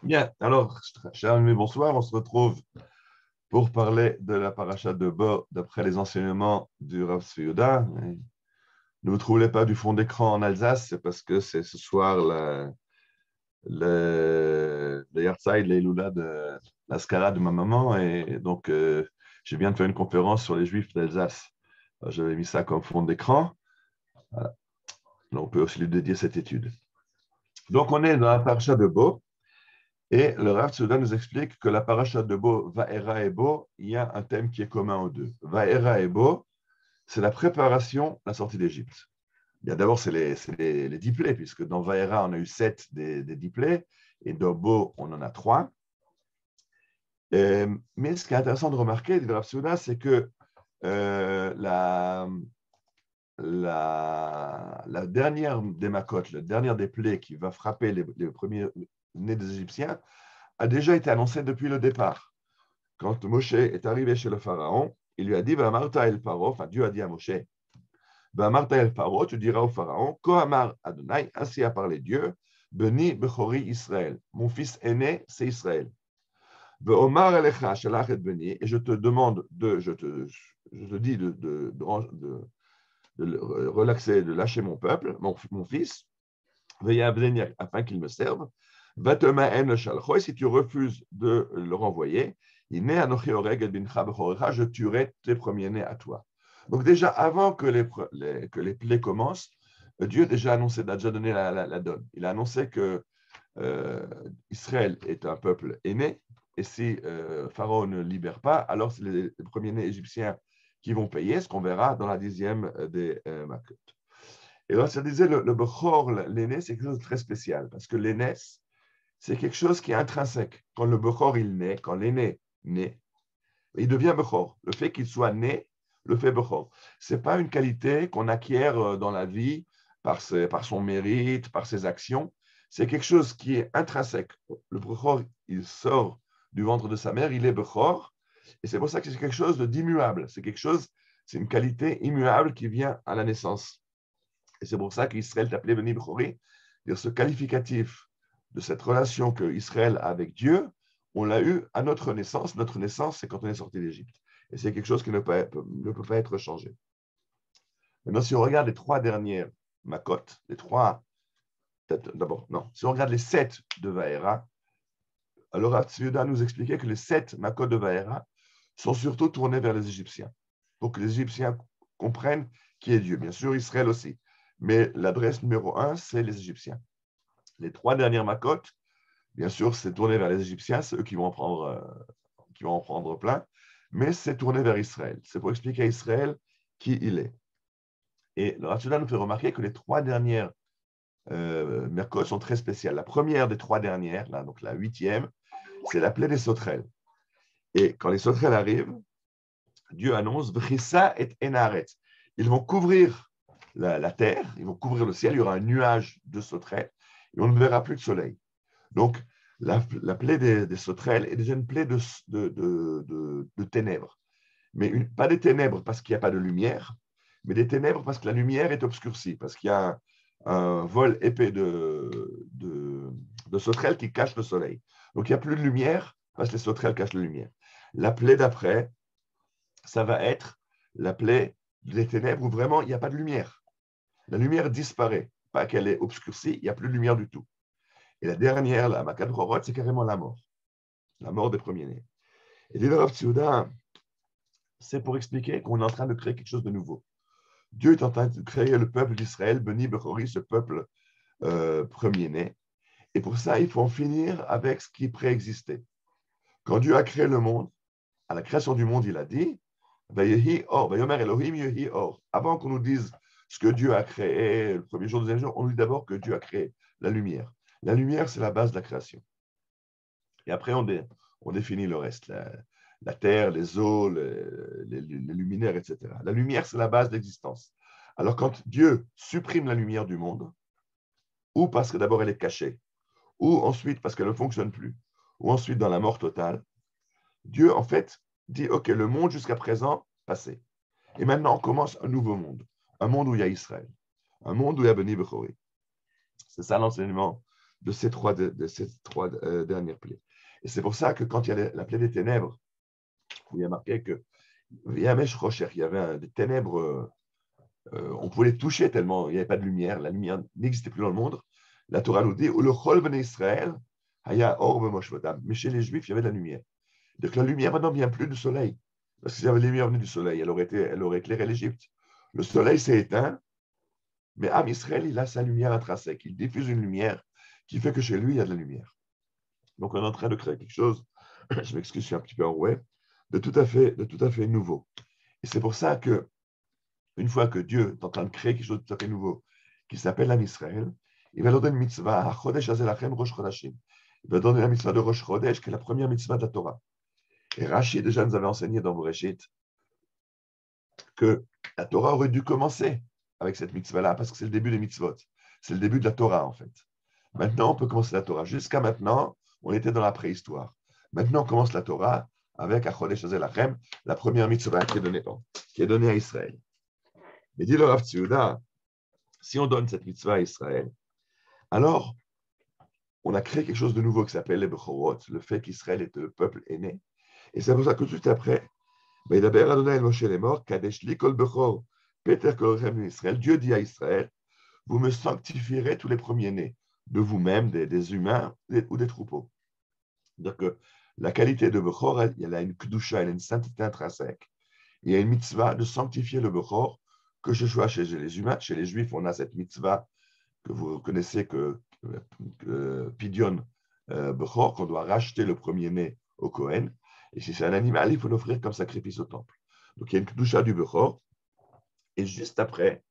Bien, alors, chers amis, bonsoir. On se retrouve pour parler de la paracha de Bo d'après les enseignements du Rav Tzvi Yehuda. Ne vous troublez pas du fond d'écran en Alsace, c'est parce que c'est ce soir le Yahrzeit, l'Eilula de l'Askara de ma maman. Et donc, je viens de faire une conférence sur les Juifs d'Alsace. J'avais mis ça comme fond d'écran. Voilà. Donc, on peut aussi lui dédier cette étude. Donc, on est dans la paracha de Bo. Et le Rav Tzvi nous explique que la paracha de Bo, Vaera et Bo, il y a un thème qui est commun aux deux. Vaera et Bo, c'est la préparation de la sortie d'Égypte. D'abord, c'est les 10 plaies, puisque dans Vaera, on a eu 7 des 10 plaies, et dans Bo, on en a 3. Mais ce qui est intéressant de remarquer, dit le Rav Tzvi, c'est que la dernière des makotes, la dernière des plaies qui va frapper les premiers nés des Égyptiens, a déjà été annoncée depuis le départ. Quand Moshe est arrivé chez le Pharaon, il lui a dit, Martha el Paro, enfin Dieu a dit à Moshe, Martha el Paro, tu diras au Pharaon, Kohamar Adonai, ainsi a parlé Dieu, Beni Bechori Israël. Mon fils aîné, c'est Israël. Omar elecha shalach et Beni, et je te demande je te dis de relaxer, de lâcher mon peuple, mon fils, afin qu'il me serve. Et si tu refuses de le renvoyer, je tuerai tes premiers-nés à toi. Donc déjà, avant que les plaies commencent, Dieu a déjà annoncé, a déjà donné la donne. Il a annoncé que Israël est un peuple aîné, et si Pharaon ne libère pas, alors c'est les premiers-nés égyptiens qui vont payer, ce qu'on verra dans la 10e des Makot. Et alors, ça disait, le Bechor, l'aîné, c'est quelque chose de très spécial, parce que l'aînesse, c'est quelque chose qui est intrinsèque. Quand le Bechor, il naît, quand l'aîné naît, il devient Bechor. Le fait qu'il soit né, le fait Bechor. Ce n'est pas une qualité qu'on acquiert dans la vie par son mérite, par ses actions. C'est quelque chose qui est intrinsèque. Le Bechor, il sort du ventre de sa mère, il est Bechor, et c'est pour ça que c'est quelque chose d'immuable. C'est une qualité immuable qui vient à la naissance. Et c'est pour ça qu'Israël est appelé Beni Bechori. Ce qualificatif de cette relation que Israël a avec Dieu, on l'a eu à notre naissance. Notre naissance, c'est quand on est sorti d'Égypte. Et c'est quelque chose qui ne peut pas être changé. Maintenant, si on regarde les 3 dernières Makot, d'abord, non, si on regarde les 7 de Vaera, alors Rav Tzvi Yehuda nous expliquait que les 7 Makot de Vaera sont surtout tournés vers les Égyptiens, pour que les Égyptiens comprennent qui est Dieu. Bien sûr, Israël aussi. Mais l'adresse numéro 1, c'est les Égyptiens. Les 3 dernières Makot, bien sûr, c'est tourné vers les Égyptiens, c'est eux qui vont en prendre plein, mais c'est tourné vers Israël. C'est pour expliquer à Israël qui il est. Et le Rav nous fait remarquer que les 3 dernières Makot sont très spéciales. La première des 3 dernières, là, donc la 8e, c'est la plaie des sauterelles. Et quand les sauterelles arrivent, Dieu annonce Vrissa et Enaret. Ils vont couvrir la terre, ils vont couvrir le ciel, il y aura un nuage de sauterelles et on ne verra plus de soleil. Donc, la plaie des sauterelles est déjà une plaie de ténèbres. Mais pas des ténèbres parce qu'il n'y a pas de lumière, mais des ténèbres parce que la lumière est obscurcie, parce qu'il y a un vol épais de sauterelles qui cache le soleil. Donc, il n'y a plus de lumière parce que les sauterelles cachent la lumière. La plaie d'après, ça va être la plaie des ténèbres où vraiment il n'y a pas de lumière. La lumière disparaît, pas qu'elle est obscurcie, il n'y a plus de lumière du tout. Et la dernière, la Makat Horot, c'est carrément la mort des premiers-nés. Et dit le Rav Tzvi Yehuda, c'est pour expliquer qu'on est en train de créer quelque chose de nouveau. Dieu est en train de créer le peuple d'Israël, Beni Bechori, ce peuple premier-né. Et pour ça, il faut en finir avec ce qui préexistait. Quand Dieu a créé le monde, à la création du monde, il a dit Vayehi or, Vayomer Elohim yehi or. Avant qu'on nous dise ce que Dieu a créé le premier jour, le deuxième jour, on nous dit d'abord que Dieu a créé la lumière. La lumière, c'est la base de la création. Et après, on définit le reste, la terre, les eaux, les luminaires, etc. La lumière, c'est la base de l'existence. Alors, quand Dieu supprime la lumière du monde, ou parce que d'abord elle est cachée, ou ensuite parce qu'elle ne fonctionne plus, ou ensuite dans la mort totale, Dieu, en fait, dit, OK, le monde jusqu'à présent, passé. Et maintenant, on commence un nouveau monde. Un monde où il y a Israël. Un monde où il y a Beni Bechori. C'est ça l'enseignement de ces trois dernières plaies. Et c'est pour ça que quand il y a la plaie des ténèbres, où il y a marqué que Yamesh Rocher, il y avait des ténèbres, on pouvait les toucher tellement il n'y avait pas de lumière, la lumière n'existait plus dans le monde. La Torah nous dit, le Chol ben Israël, Haya Or Moshvodam. Mais chez les Juifs, il y avait de la lumière. Donc la lumière maintenant ne vient plus du soleil. Parce que si la lumière venait du soleil, elle aurait éclairé l'Égypte. Le soleil s'est éteint, mais Am Israël, il a sa lumière intrinsèque. Il diffuse une lumière qui fait que chez lui, il y a de la lumière. Donc, on est en train de créer quelque chose, je m'excuse, je suis un petit peu enroué, de tout à fait nouveau. Et c'est pour ça que, une fois que Dieu est en train de créer quelque chose de tout à fait nouveau, qui s'appelle l'Am Israël, il va leur donner une mitzvah, Chodesh Azelachem Rosh Chodashim. Il va donner la mitzvah de Rosh Chodesh, qui est la première mitzvah de la Torah. Et Rachid déjà nous avait enseigné dans Bereshit que la Torah aurait dû commencer avec cette mitzvah-là, parce que c'est le début des mitzvot. C'est le début de la Torah, en fait. Maintenant, on peut commencer la Torah. Jusqu'à maintenant, on était dans la préhistoire. Maintenant, on commence la Torah avec Achodesh Azelachem, la première mitzvah qui est donnée à Israël. Mais dit le Rav Tzviuda, si on donne cette mitzvah à Israël, alors on a créé quelque chose de nouveau qui s'appelle les Bechorot, le fait qu'Israël est le peuple aîné. Et c'est pour ça que tout après, Vaidaber Adonai el Moshe lemor, Kadesh li kol bechor, Peter kolchem Israël, Dieu dit à Israël, vous me sanctifierez tous les premiers-nés, de vous-même, des humains ou des troupeaux. Donc, la qualité de Bechor, elle a une kedusha, elle a une sainteté intrinsèque. Il y a une mitzvah de sanctifier le Bechor, que ce soit chez les humains, chez les Juifs, on a cette mitzvah que vous connaissez que Pidion Bechor, qu'on doit racheter le premier-né au Kohen. Et si c'est un animal, il faut l'offrir comme sacrifice au temple. Donc il y a une kedusha du Bechor. Et juste après,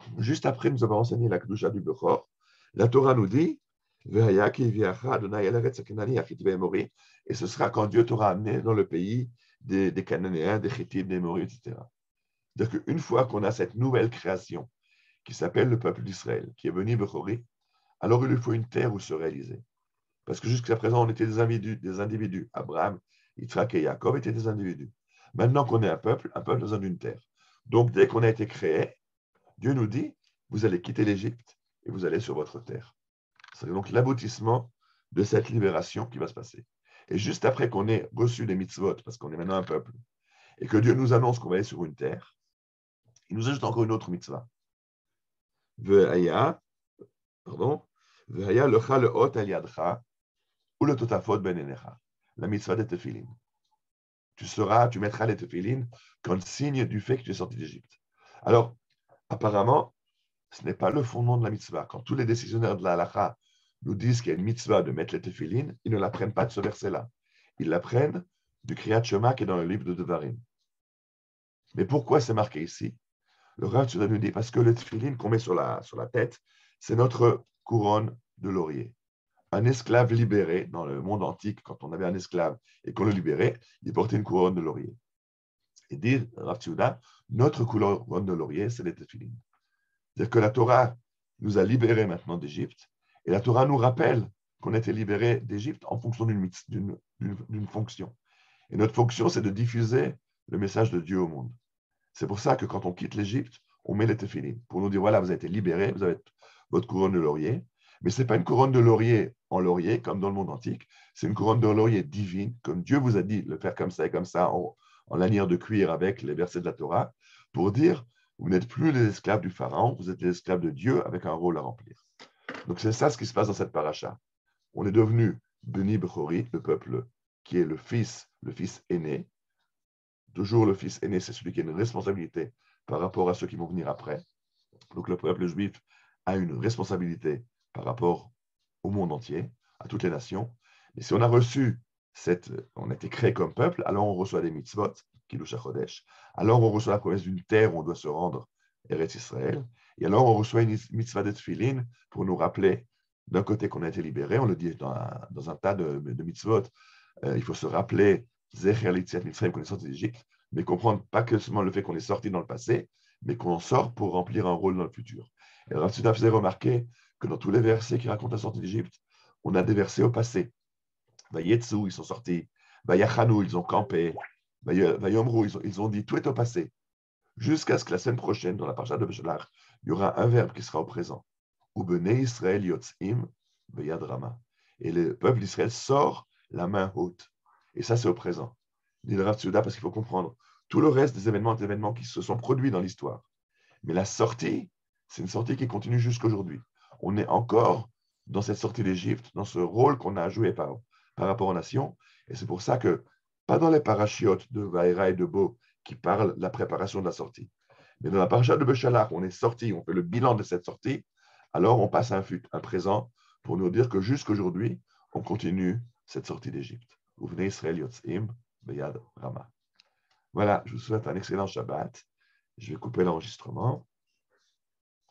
nous avons enseigné la kedusha du Bechor. La Torah nous dit, et ce sera quand Dieu t'aura amené dans le pays des Cananéens, des Chétites, des Émorites, etc. C'est-à-dire qu'une fois qu'on a cette nouvelle création qui s'appelle le peuple d'Israël, qui est venu Bechori, alors il lui faut une terre où se réaliser. Parce que jusqu'à présent, on était des individus. Abraham, Yitzhak et Jacob étaient des individus. Maintenant qu'on est un peuple a besoin d'une terre. Donc, dès qu'on a été créé, Dieu nous dit, vous allez quitter l'Égypte et vous allez sur votre terre. C'est donc l'aboutissement de cette libération qui va se passer. Et juste après qu'on ait reçu des mitzvot, parce qu'on est maintenant un peuple, et que Dieu nous annonce qu'on va aller sur une terre, il nous ajoute encore une autre mitzvah. Ve'aya, lecha le'ot al yadcha, ou le totafot ben enecha, la mitzvah des tefilin. Tu mettras les tefilin comme signe du fait que tu es sorti d'Égypte. Alors, apparemment, ce n'est pas le fondement de la mitzvah. Quand tous les décisionnaires de la halakha nous disent qu'il y a une mitzvah de mettre les tefilin, ils ne l'apprennent pas de ce verset-là. Ils l'apprennent du Kriyat Shema qui est dans le livre de Devarim. Mais pourquoi c'est marqué ici? Le Rav Tzviuda nous dit parce que le tefilin qu'on met sur la tête, c'est notre couronne de laurier. Un esclave libéré dans le monde antique, quand on avait un esclave et qu'on le libérait, il portait une couronne de laurier. Et dit Rav Tzviuda, notre couronne de laurier, c'est les tefilin. C'est-à-dire que la Torah nous a libérés maintenant d'Égypte, et la Torah nous rappelle qu'on a été libérés d'Égypte en fonction d'une fonction. Et notre fonction, c'est de diffuser le message de Dieu au monde. C'est pour ça que quand on quitte l'Égypte, on met les tefilin, pour nous dire, voilà, vous avez été libérés, vous avez votre couronne de laurier, mais ce n'est pas une couronne de laurier en laurier, comme dans le monde antique, c'est une couronne de laurier divine, comme Dieu vous a dit de le faire comme ça et comme ça, en lanière de cuir avec les versets de la Torah, pour dire, vous n'êtes plus les esclaves du Pharaon, vous êtes les esclaves de Dieu avec un rôle à remplir. Donc c'est ça ce qui se passe dans cette paracha. On est devenu Beni Bechori, le peuple qui est le fils aîné. Toujours le fils aîné, c'est celui qui a une responsabilité par rapport à ceux qui vont venir après. Donc le peuple juif a une responsabilité par rapport au monde entier, à toutes les nations. Et si on a on a été créé comme peuple, alors on reçoit des mitzvot, Kiddush HaChodesh, alors on reçoit la promesse d'une terre où on doit se rendre, Eretz Israël, et alors on reçoit une mitzvah de tefilin pour nous rappeler d'un côté qu'on a été libéré, on le dit dans un tas de mitzvot, il faut se rappeler Zecher l'Yetziat Mitzrayim, qu'on est sorti d'Égypte, mais comprendre pas que seulement le fait qu'on est sorti dans le passé, mais qu'on sort pour remplir un rôle dans le futur. Et Rav Tzviuda faisait remarquer que dans tous les versets qui racontent la sortie d'Égypte, on a des versets au passé. Vayetsu, ils sont sortis. Vayachanu, ils ont campé. Vayomru, ils ont dit, tout est au passé. Jusqu'à ce que la semaine prochaine, dans la parasha de Beshalach, il y aura un verbe qui sera au présent. Ubene Israël yotzim Beyad Rama. Et le peuple d'Israël sort la main haute. Et ça, c'est au présent. Dit le Rav Tzouda, parce qu'il faut comprendre tout le reste des événements qui se sont produits dans l'histoire. Mais la sortie, c'est une sortie qui continue jusqu'aujourd'hui. On est encore dans cette sortie d'Égypte, dans ce rôle qu'on a joué par rapport aux nations. Et c'est pour ça que, pas dans les parachiotes de Vaïra et de Bo qui parlent de la préparation de la sortie, mais dans la paracha de Beshalach, on est sorti, on fait le bilan de cette sortie, alors on passe à un présent pour nous dire que jusqu'aujourd'hui, on continue cette sortie d'Égypte. Vous venez Israël Yotzim, Beyad Rama. Voilà, je vous souhaite un excellent Shabbat. Je vais couper l'enregistrement.